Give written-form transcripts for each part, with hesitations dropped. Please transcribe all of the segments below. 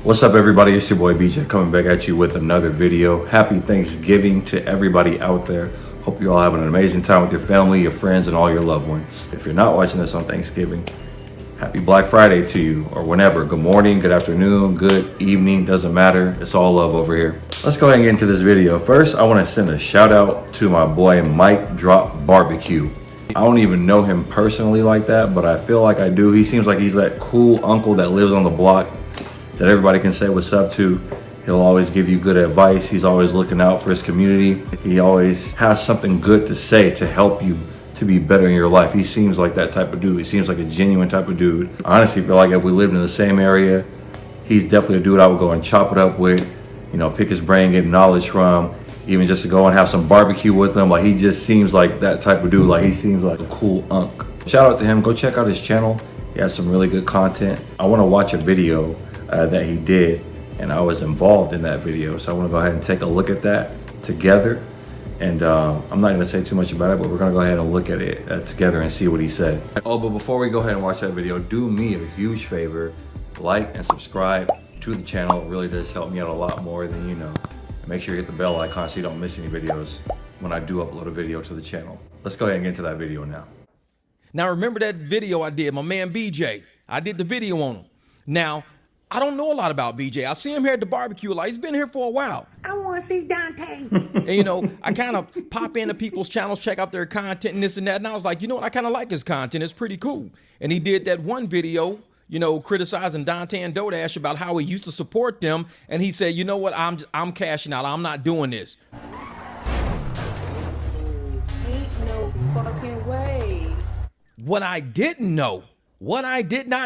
What's up, everybody? It's your boy BJ coming back at you with another video. Happy Thanksgiving to everybody out there. Hope you all having an amazing time with your family, your friends, and all your loved ones. If you're not watching this on Thanksgiving, happy Black Friday to you, or whenever. Good morning, good afternoon, good evening, doesn't matter. It's all love over here. Let's go ahead and get into this video. First, I want to send a shout out to my boy Mike Drop Barbecue. I don't even know him personally like that, but I feel like I do. He seems like he's that cool uncle that lives on the block that everybody can say what's up to. He'll always give you good advice. He's always looking out for his community. He always has something good to say to help you to be better in your life. He seems like that type of dude. He seems like a genuine type of dude. I honestly feel like if we lived in the same area, he's definitely a dude I would go and chop it up with, you know, pick his brain, get knowledge from, even just to go and have some barbecue with him. Like, he just seems like that type of dude. Like, he seems like a cool unk. Shout out to him. Go check out his channel. He has some really good content. I want to watch a video that he did, and I was involved in that video, so I want to go ahead and take a look at that together. And I'm not going to say too much about it, but we're going to go ahead and look at it together and see what he said. Oh, but before we go ahead and watch that video, do me a huge favor: like and subscribe to the channel. It really does help me out a lot more than you know. And make sure you hit the bell icon so you don't miss any videos when I do upload a video to the channel. Let's go ahead and get into that video now. Now, remember that video I did, my man BJ? I did the video on him. Now, I don't know a lot about BJ. I see him here at the barbecue a lot. He's been here for a while. I want to see Dante. And, you know, I kind of pop into people's channels, check out their content and this and that. And I was like, you know what? I kind of like his content. It's pretty cool. And he did that one video, you know, criticizing Dante and Dodash about how he used to support them. And he said, you know what? I'm cashing out. I'm not doing this. Ain't no fucking way. What I did not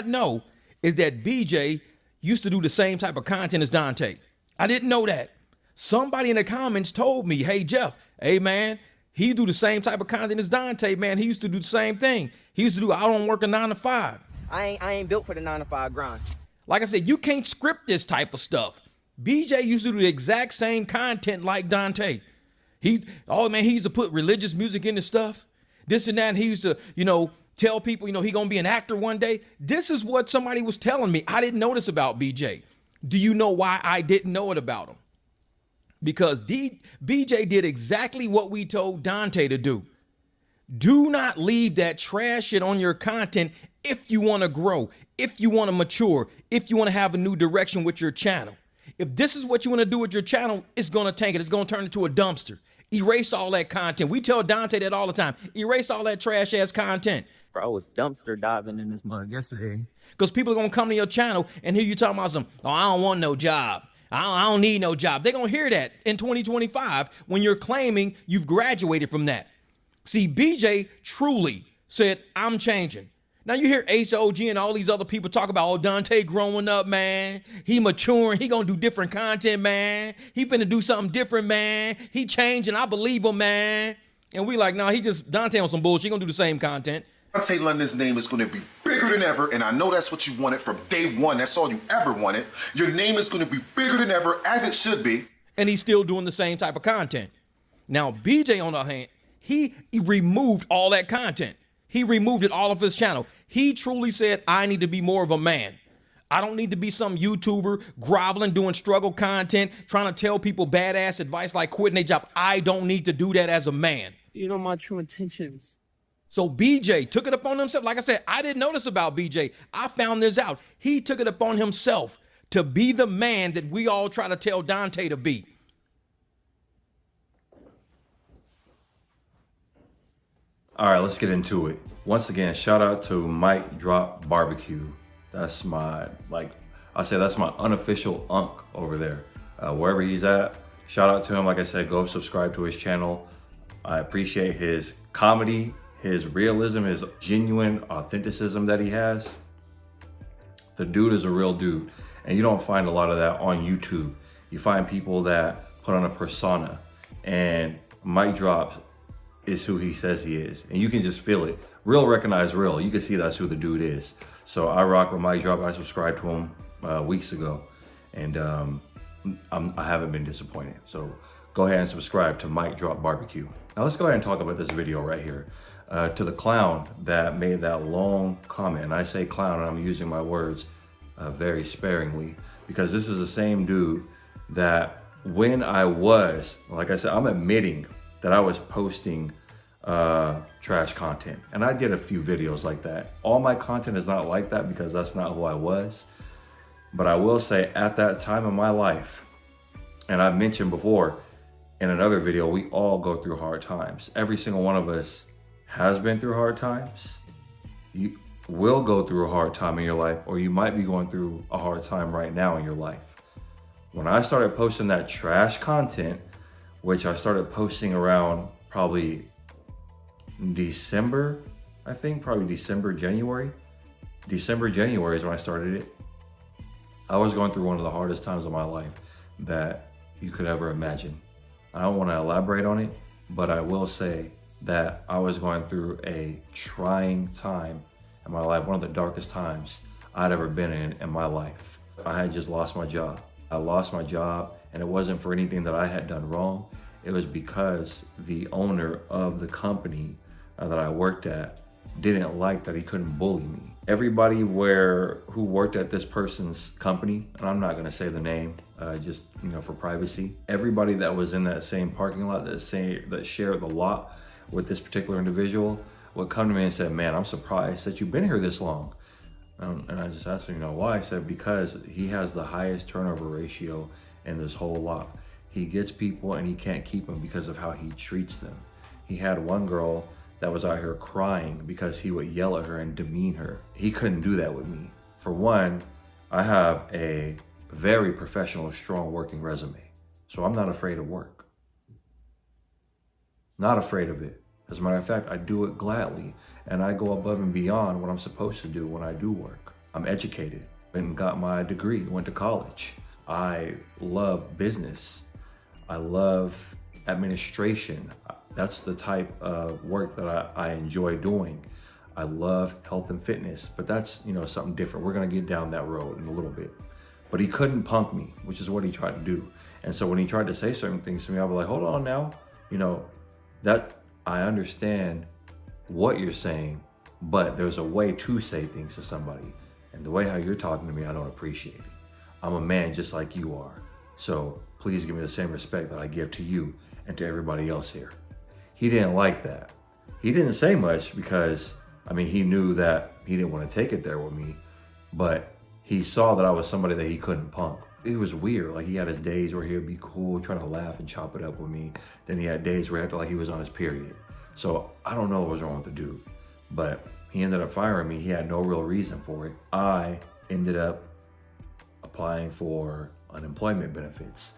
know is that BJ used to do the same type of content as Dante. I didn't know that. Somebody in the comments told me, hey, Jeff, hey, man, he do the same type of content as Dante, man. He used to do the same thing. He used to do, I don't work a 9 to 5. I ain't built for the 9 to 5 grind. Like I said, you can't script this type of stuff. BJ used to do the exact same content like Dante. He used to put religious music in his stuff, this and that. And he used to, you know, tell people, you know, he gonna be an actor one day. This is what somebody was telling me. I didn't know this about BJ. Do you know why I didn't know it about him? Because BJ did exactly what we told Dante to do. Do not leave that trash shit on your content if you want to grow, if you want to mature, if you want to have a new direction with your channel. If this is what you want to do with your channel, it's going to tank it. It's going to turn into a dumpster. Erase all that content. We tell Dante that all the time. Erase all that trash ass content. Bro, I was dumpster diving in this mug yesterday. Because people are going to come to your channel and hear you talking about oh, I don't want no job. I don't need no job. They're going to hear that in 2025 when you're claiming you've graduated from that. See, BJ truly said, I'm changing. Now you hear HOG and all these other people talk about, oh, Dante growing up, man. He maturing. He going to do different content, man. He finna do something different, man. He changing. I believe him, man. And we like, nah, Dante on some bullshit. He going to do the same content. Dante London's name is going to be bigger than ever, and I know that's what you wanted from day one. That's all you ever wanted. Your name is going to be bigger than ever, as it should be. And he's still doing the same type of content. Now, BJ, on the other hand, he removed all that content. He removed it all of his channel. He truly said, I need to be more of a man. I don't need to be some YouTuber groveling, doing struggle content, trying to tell people badass advice like quitting their job. I don't need to do that as a man. You know my true intentions. So BJ took it upon himself. Like I said, I didn't know this about BJ. I found this out. He took it upon himself to be the man that we all try to tell Dante to be. All right, let's get into it. Once again, shout out to Mike Drop Barbecue. That's my, that's my unofficial unk over there. Wherever he's at, shout out to him. Like I said, go subscribe to his channel. I appreciate his comedy, his realism, his genuine authenticism that he has. The dude is a real dude. And you don't find a lot of that on YouTube. You find people that put on a persona, and Mike Drop is who he says he is. And you can just feel it. Real recognize real. You can see that's who the dude is. So I rock with Mike Drop. I subscribed to him weeks ago, and I haven't been disappointed. So go ahead and subscribe to Mike Drop Barbecue. Now let's go ahead and talk about this video right here. To the clown that made that long comment, and I say clown and I'm using my words very sparingly, because this is the same dude that when I was, like I said, I'm admitting that I was posting trash content. And I did a few videos like that. All my content is not like that because that's not who I was. But I will say at that time in my life, and I mentioned before in another video, we all go through hard times. Every single one of us has been through hard times. You will go through a hard time in your life, or you might be going through a hard time right now in your life. When I started posting that trash content, which I started posting around probably December, I think probably December, January. December, January is when I started it. I was going through one of the hardest times of my life that you could ever imagine. I don't want to elaborate on it, but I will say that I was going through a trying time in my life, one of the darkest times I'd ever been in my life. I had just lost my job. I lost my job, and it wasn't for anything that I had done wrong. It was because the owner of the company that I worked at didn't like that he couldn't bully me. Everybody who worked at this person's company, and I'm not gonna say the name, just for privacy. Everybody that was in that same parking lot, that shared the lot with this particular individual, would come to me and say, "Man, I'm surprised that you've been here this long." And I just asked him, why? I said, because he has the highest turnover ratio in this whole lot. He gets people and he can't keep them because of how he treats them. He had one girl that was out here crying because he would yell at her and demean her. He couldn't do that with me. For one, I have a very professional, strong working resume. So I'm not afraid of work. Not afraid of it. As a matter of fact, I do it gladly, and I go above and beyond what I'm supposed to do when I do work. I'm educated and got my degree, went to college. I love business. I love administration. That's the type of work that I enjoy doing. I love health and fitness, but that's something different. We're gonna get down that road in a little bit. But he couldn't punk me, which is what he tried to do. And so when he tried to say certain things to me, I'll be like, hold on now, that I understand what you're saying, but there's a way to say things to somebody. And the way how you're talking to me, I don't appreciate it. I'm a man just like you are. So please give me the same respect that I give to you and to everybody else here. He didn't like that. He didn't say much because, he knew that he didn't want to take it there with me, but he saw that I was somebody that he couldn't punk. It was weird. Like, he had his days where he would be cool, trying to laugh and chop it up with me. Then he had days where he acted like he was on his period. So I don't know what was wrong with the dude, but he ended up firing me. He had no real reason for it. I ended up applying for unemployment benefits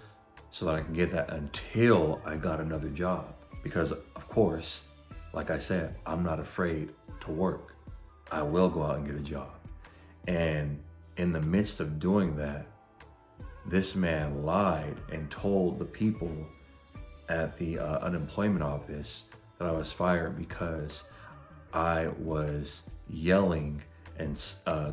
so that I can get that until I got another job. Because of course, like I said, I'm not afraid to work. I will go out and get a job. And in the midst of doing that, this man lied and told the people at the unemployment office that I was fired because I was yelling and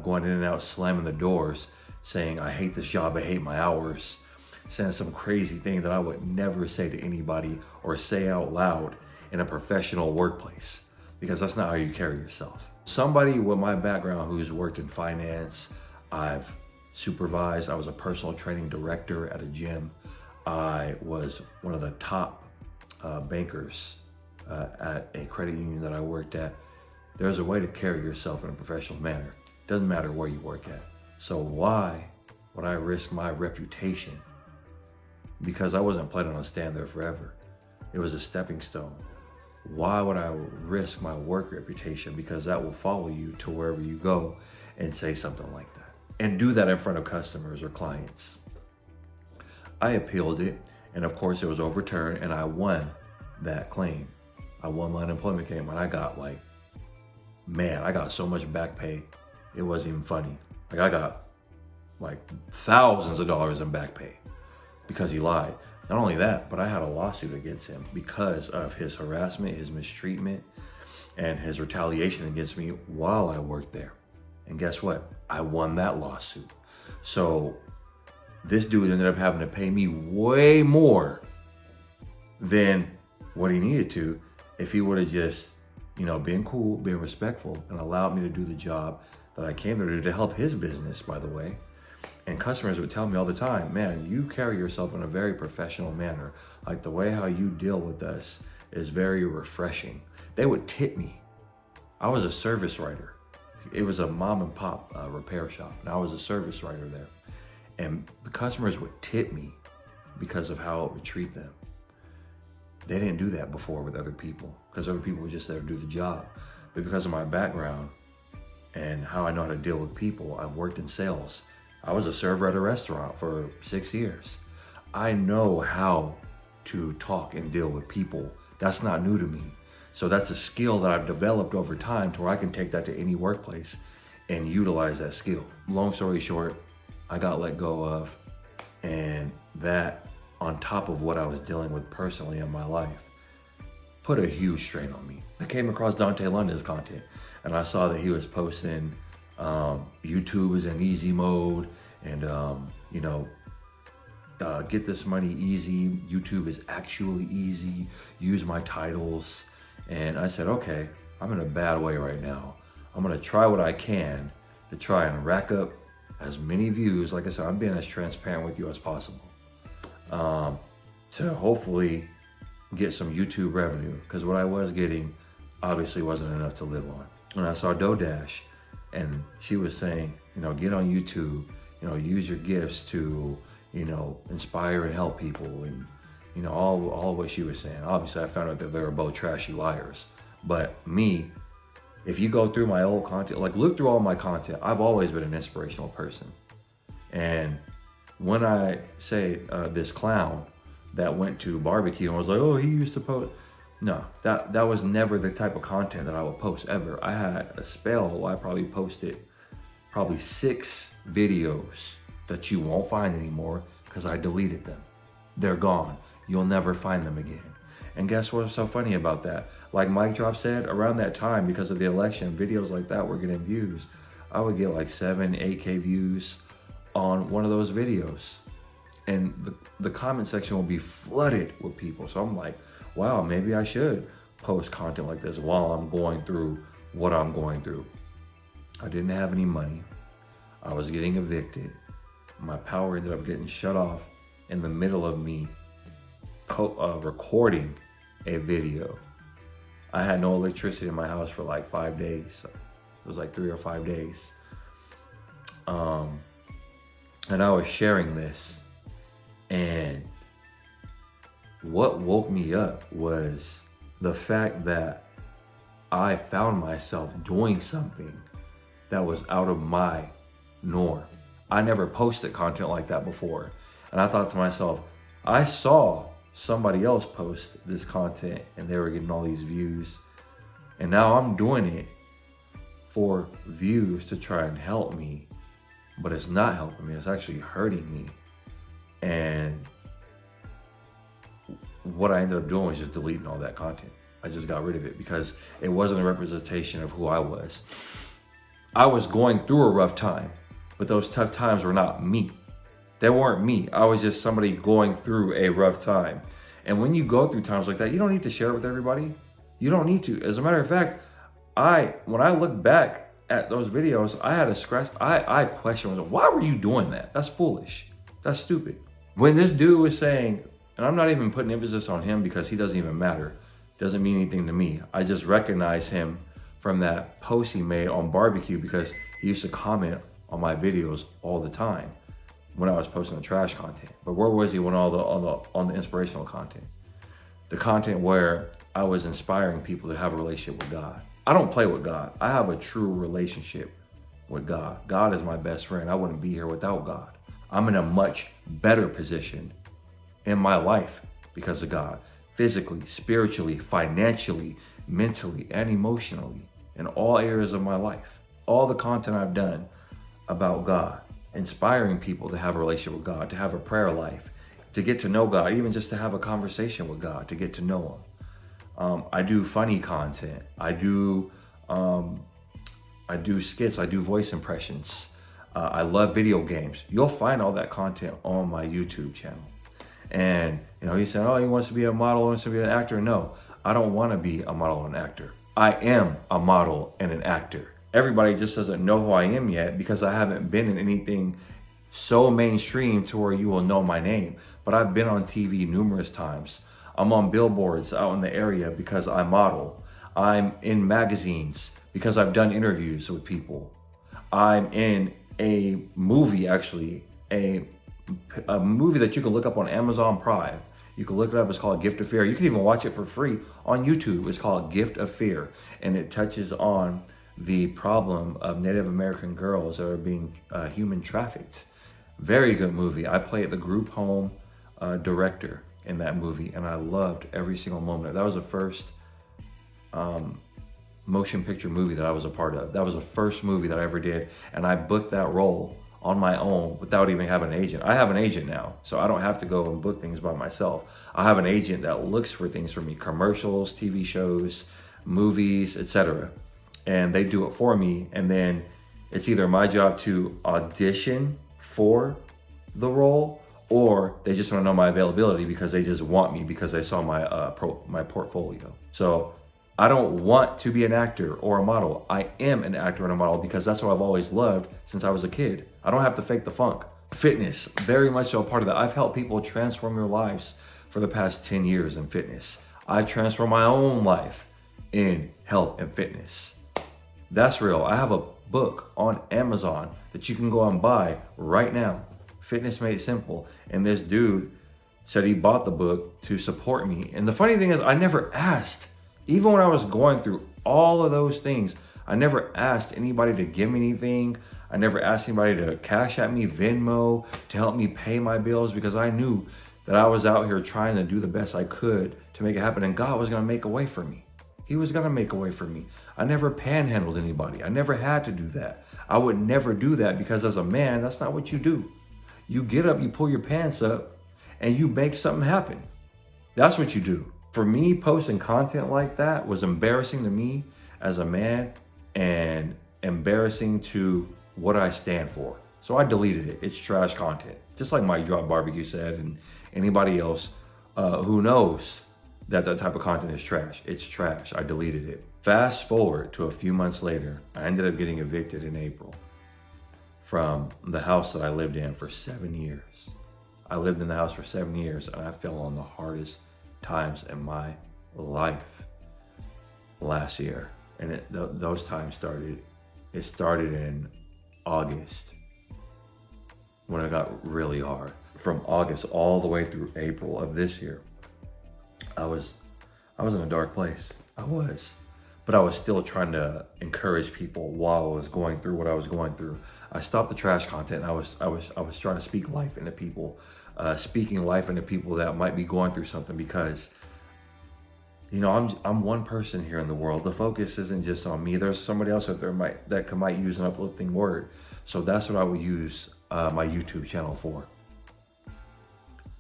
going in and out, slamming the doors, saying, "I hate this job, I hate my hours," saying some crazy thing that I would never say to anybody or say out loud in a professional workplace, because that's not how you carry yourself. Somebody with my background who's worked in finance, I've supervised, I was a personal training director at a gym. I was one of the top bankers at a credit union that I worked at. There's a way to carry yourself in a professional manner. Doesn't matter where you work at. So why would I risk my reputation? Because I wasn't planning on staying there forever. It was a stepping stone. Why would I risk my work reputation? Because that will follow you to wherever you go and say something like that. And do that in front of customers or clients. I appealed it, and of course it was overturned, and I won that claim. I won my unemployment claim, and I got I got so much back pay, it wasn't even funny. I got thousands of dollars in back pay because he lied. Not only that, but I had a lawsuit against him because of his harassment, his mistreatment, and his retaliation against me while I worked there. And guess what? I won that lawsuit. So this dude ended up having to pay me way more than what he needed to if he would have just, been cool, been respectful, and allowed me to do the job that I came there to help his business, by the way. And customers would tell me all the time, man, you carry yourself in a very professional manner. Like the way how you deal with us is very refreshing. They would tip me. I was a service writer. It was a mom and pop repair shop, and I was a service writer there. And the customers would tip me because of how it would treat them. They didn't do that before with other people, because other people were just there to do the job. But because of my background and how I know how to deal with people, I've worked in sales. I was a server at a restaurant for 6 years. I know how to talk and deal with people. That's not new to me. So that's a skill that I've developed over time to where I can take that to any workplace and utilize that skill. Long story short, I got let go of, and that on top of what I was dealing with personally in my life put a huge strain on me. I came across Dante London's content, and I saw that he was posting YouTube is in easy mode, and get this money easy. YouTube is actually easy. Use my titles. And I said, okay, I'm in a bad way right now. I'm gonna try what I can to try and rack up as many views. Like I said, I'm being as transparent with you as possible, to hopefully get some YouTube revenue, because what I was getting obviously wasn't enough to live on. And I saw Dodash, and she was saying, get on YouTube, use your gifts to, inspire and help people, and all what she was saying. Obviously, I found out that they were both trashy liars. But me, if you go through my old content, like look through all my content, I've always been an inspirational person. And when I say this clown that went to barbecue and was like, oh, he used to post. No, that was never the type of content that I would post ever. I had a spell where I probably posted 6 videos that you won't find anymore because I deleted them. They're gone. You'll never find them again. And guess what's so funny about that? Like Mike Drop said, around that time, because of the election, videos like that were getting views. I would get like 7, 8K views on one of those videos. And the comment section will be flooded with people. So I'm like, wow, maybe I should post content like this while I'm going through what I'm going through. I didn't have any money. I was getting evicted. My power ended up getting shut off in the middle of me recording a video. I had no electricity in my house for like 5 days. It was like 3 or 5 days. And I was sharing this, and what woke me up was the fact that I found myself doing something that was out of my norm. I never posted content like that before. And I thought to myself, I saw somebody else post this content and they were getting all these views. And now I'm doing it for views to try and help me, but it's not helping me. It's actually hurting me. And what I ended up doing was just deleting all that content. I just got rid of it because it wasn't a representation of who I was. I was going through a rough time, but those tough times were not me. They weren't me. I was just somebody going through a rough time. And when you go through times like that, you don't need to share it with everybody. You don't need to. As a matter of fact, when I look back at those videos, I had a scratch. I questioned, why were you doing that? That's foolish. That's stupid. When this dude was saying, and I'm not even putting emphasis on him because he doesn't even matter. Doesn't mean anything to me. I just recognize him from that post he made on barbecue because he used to comment on my videos all the time when I was posting the trash content. But where was he when on the inspirational content? The content where I was inspiring people to have a relationship with God. I don't play with God. I have a true relationship with God. God is my best friend. I wouldn't be here without God. I'm in a much better position in my life because of God. Physically, spiritually, financially, mentally, and emotionally, in all areas of my life. All the content I've done about God, inspiring people to have a relationship with God, to have a prayer life, to get to know God, even just to have a conversation with God, to get to know Him. I do funny content. I do skits. I do voice impressions. I love video games. You'll find all that content on my YouTube channel. And he said, oh, he wants to be a model, wants to be an actor. No, I don't want to be a model and an actor. I am a model and an actor. Everybody just doesn't know who I am yet because I haven't been in anything so mainstream to where you will know my name. But I've been on TV numerous times. I'm on billboards out in the area because I model. I'm in magazines because I've done interviews with people. I'm in a movie, actually, a movie that you can look up on Amazon Prime. You can look it up. It's called Gift of Fear. You can even watch it for free on YouTube. It's called Gift of Fear. And it touches on the problem of Native American girls that are being human trafficked. Very good movie. I played the group home director in that movie, and I loved every single moment. That was the first motion picture movie that I was a part of. That was the first movie that I ever did, and I booked that role on my own without even having an agent. I have an agent now, so I don't have to go and book things by myself. I have an agent that looks for things for me, commercials, TV shows, movies, etc. And they do it for me, and then it's either my job to audition for the role, or they just want to know my availability because they just want me because they saw my my portfolio. So I don't want to be an actor or a model. I am an actor and a model because that's what I've always loved since I was a kid. I don't have to fake the funk. Fitness, very much so a part of that. I've helped people transform their lives for the past 10 years in fitness. I transformed my own life in health and fitness. That's real. I have a book on Amazon that you can go and buy right now. Fitness Made Simple. And this dude said he bought the book to support me. And the funny thing is, I never asked. Even when I was going through all of those things, I never asked anybody to give me anything. I never asked anybody to cash at me, Venmo, to help me pay my bills, because I knew that I was out here trying to do the best I could to make it happen. And God was going to make a way for me. He was going to make a way for me. I never panhandled anybody. I never had to do that. I would never do that because as a man, that's not what you do. You get up, you pull your pants up, and you make something happen. That's what you do. For me, posting content like that was embarrassing to me as a man and embarrassing to what I stand for. So I deleted it. It's trash content. Just like Mike Drop Barbecue said, and anybody else who knows that type of content is trash. It's trash. I deleted it. Fast forward to a few months later, I ended up getting evicted in April from the house that I lived in for 7 years. I lived in the house for 7 years, and I fell on the hardest times in my life last year. And those times started in August when it got really hard. From August all the way through April of this year, I was in a dark place. I was. But I was still trying to encourage people while I was going through what I was going through. I stopped the trash content. I was trying to speak life into people, speaking life into people that might be going through something, because you know, I'm one person here in the world. The focus isn't just on me. There's somebody else out there that might use an uplifting word. So that's what I would use my YouTube channel for.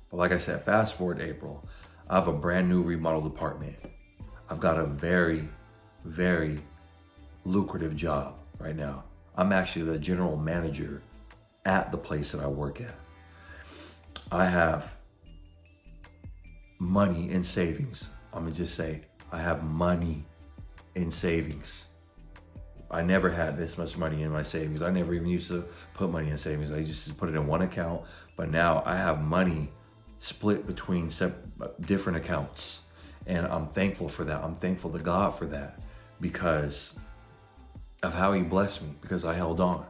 But like I said, fast forward to April, I have a brand new remodel department. I've got a very, very lucrative job right now. I'm actually the general manager at the place that I work at. I have money in savings. I'm gonna just say, I have money in savings. I never had this much money in my savings. I never even used to put money in savings. I just put it in one account, but now I have money split between different accounts. And I'm thankful for that. I'm thankful to God for that because of how he blessed me, because I held on.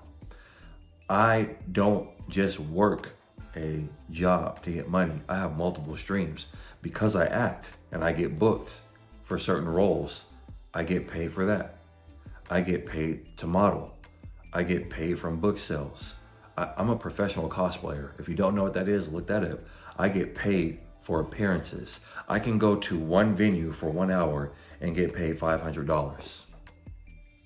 I don't just work a job to get money. I have multiple streams because I act and I get booked for certain roles. I get paid for that. I get paid to model. I get paid from book sales. I'm a professional cosplayer. If you don't know what that is, look that up. I get paid for appearances. I can go to one venue for 1 hour and get paid $500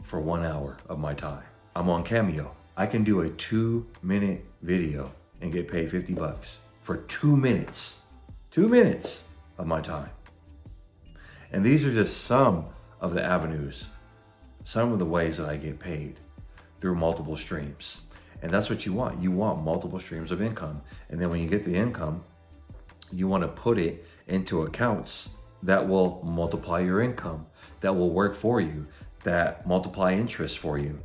for 1 hour of my time. I'm on Cameo. I can do a 2-minute video and get paid $50 for 2 minutes. 2 minutes of my time. And these are just some of the avenues, some of the ways that I get paid through multiple streams. And that's what you want. You want multiple streams of income. And then when you get the income, you want to put it into accounts that will multiply your income, that will work for you, that multiply interest for you,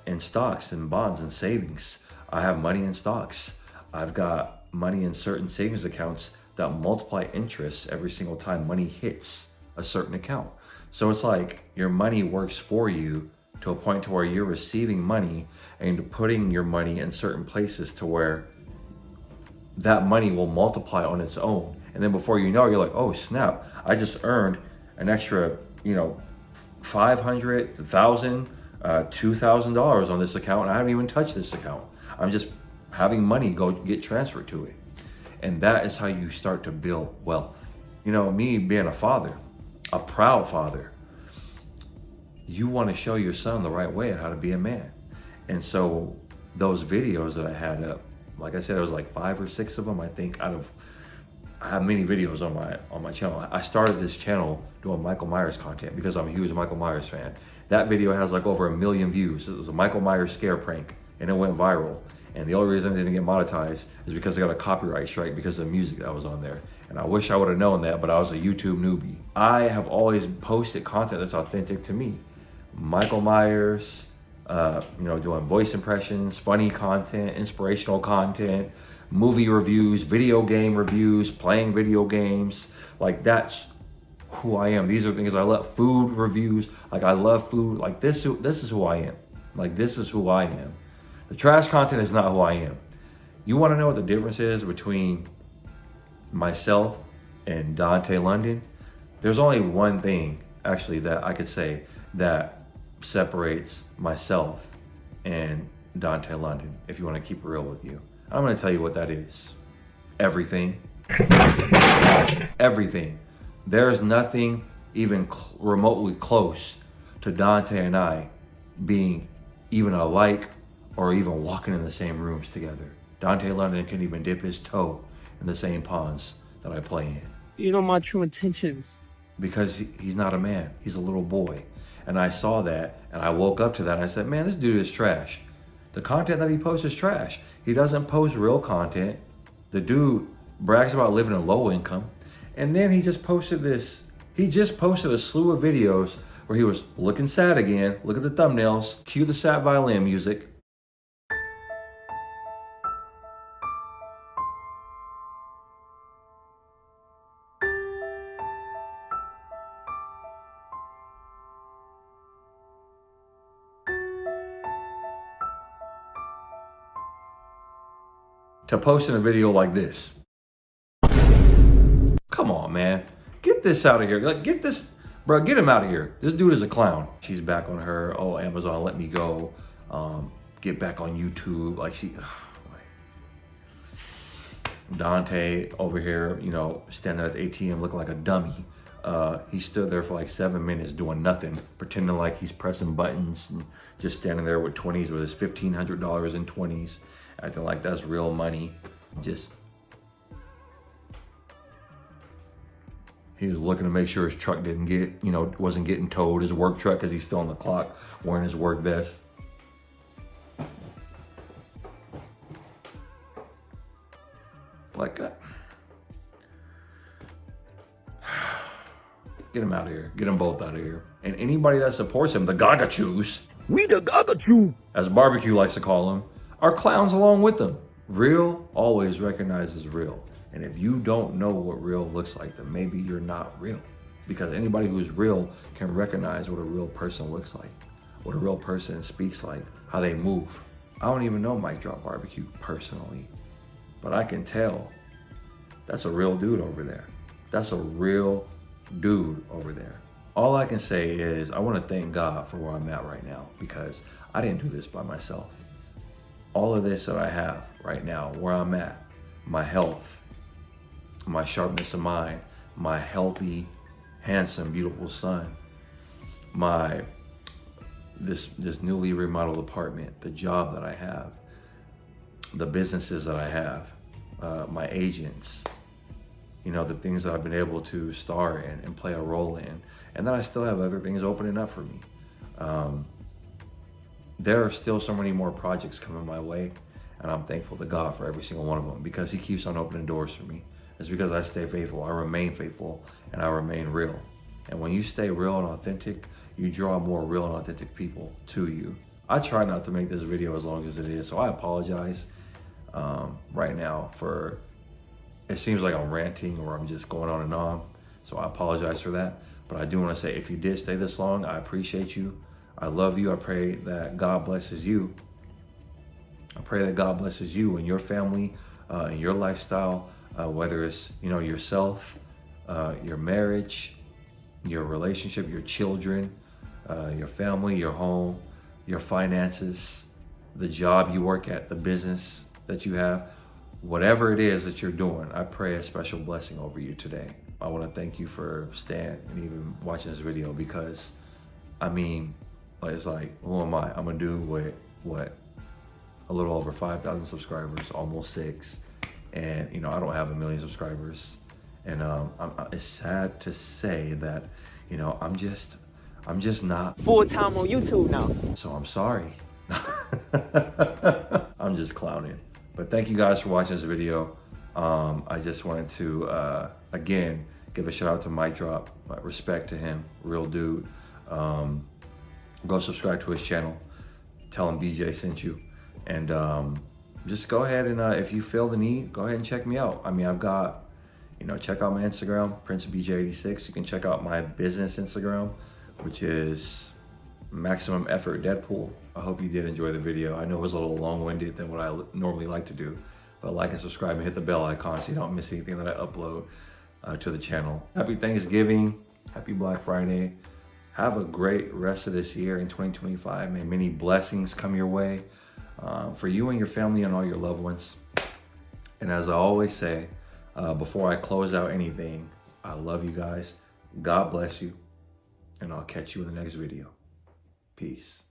in stocks and bonds and savings. I have money in stocks. I've got money in certain savings accounts that multiply interest every single time money hits a certain account. So it's like your money works for you to a point to where you're receiving money and putting your money in certain places to where that money will multiply on its own. And then before you know it, you're like, oh snap, I just earned an extra, $500, $1,000, $2,000 on this account, and I haven't even touched this account. I'm just having money go get transferred to it. And that is how you start to build wealth. Me being a father, a proud father, you want to show your son the right way on how to be a man. And so those videos that I had up, like I said, it was like 5 or 6 of them, I think, I have many videos on my channel. I started this channel doing Michael Myers content because I'm a huge Michael Myers fan. That video has like over 1 million views. It was a Michael Myers scare prank and it went viral. And the only reason it didn't get monetized is because I got a copyright strike because of the music that was on there. And I wish I would have known that, but I was a YouTube newbie. I have always posted content that's authentic to me. Michael Myers, doing voice impressions, funny content, inspirational content, movie reviews, video game reviews, playing video games. Like, that's who I am. These are things I love. Food reviews, like I love food. Like this is who I am. Like, this is who I am. The trash content is not who I am. You want to know what the difference is between myself and Dante London? There's only one thing, actually, that I could say that separates myself and Dante London, if you want to keep it real with you. I'm going to tell you what that is. Everything. Everything. There's nothing even remotely close to Dante and I being even alike or even walking in the same rooms together. Dante London can even dip his toe in the same ponds that I play in. You know my true intentions. Because he's not a man, he's a little boy. And I saw that and I woke up to that and I said, man, this dude is trash. The content that he posts is trash. He doesn't post real content. The dude brags about living in low income. And then he just posted a slew of videos where he was looking sad again. Look at the thumbnails, cue the sad violin music. To posting a video like this. Come on, man. Get this out of here. Like, get this, bro, get him out of here. This dude is a clown. She's back on her, oh, Amazon, let me go. Get back on YouTube. Like, Dante over here, standing at the ATM looking like a dummy. He stood there for like 7 minutes doing nothing, pretending like he's pressing buttons and just standing there with 20s, with his $1,500 in 20s, acting like that's real money. He was looking to make sure his truck didn't get, wasn't getting towed, his work truck, because he's still on the clock, wearing his work vest. Like that. Get him out of here. Get them both out of here. And anybody that supports him, the Gagachus, We the Gagachu. as Barbecue likes to call them, are clowns along with them. Real always recognizes real. And if you don't know what real looks like, then maybe you're not real. Because anybody who's real can recognize what a real person looks like, what a real person speaks like, how they move. I don't even know Mike Drop Barbecue personally, but I can tell that's a real dude over there. That's a real dude over there. All I can say is I want to thank God for where I'm at right now, because I didn't do this by myself. All of this that I have right now, where I'm at, my health, my sharpness of mind, my healthy, handsome, beautiful son, this newly remodeled apartment, the job that I have, the businesses that I have, my agents, the things that I've been able to star in and play a role in. And then I still have other things opening up for me. There are still so many more projects coming my way, and I'm thankful to God for every single one of them, because he keeps on opening doors for me. It's because I stay faithful, I remain faithful, and I remain real. And when you stay real and authentic, you draw more real and authentic people to you. I try not to make this video as long as it is, so I apologize right now for, it seems like I'm ranting or I'm just going on and on, so I apologize for that. But I do want to say, if you did stay this long, I appreciate you. I love you. I pray that God blesses you. I pray that God blesses you and your family and your lifestyle, whether it's, you know, yourself, your marriage, your relationship, your children, your family, your home, your finances, the job you work at, the business that you have, whatever it is that you're doing. I pray a special blessing over you today. I want to thank you for staying and even watching this video, because I mean, it's like, who am I? I'm gonna do what a little over 5,000 subscribers, almost 6, and you know, I don't have 1 million subscribers, and it's sad to say that, you know, I'm just not Full-time on YouTube now. So I'm sorry. I'm just clowning. But thank you guys for watching this video. I just wanted to again give a shout out to Mic Drop. Respect to him, real dude. Go subscribe to his channel. Tell him BJ sent you. And just go ahead and if you feel the need, go ahead and check me out. I mean, I've got, you know, check out my Instagram, PrinceBJ86. You can check out my business Instagram, which is Maximum Effort Deadpool. I hope you did enjoy the video. I know it was a little long-winded than what I normally like to do, but like and subscribe and hit the bell icon so you don't miss anything that I upload to the channel. Happy Thanksgiving, happy Black Friday. Have a great rest of this year in 2025. May many blessings come your way for you and your family and all your loved ones. And as I always say, before I close out anything, I love you guys. God bless you. And I'll catch you in the next video. Peace.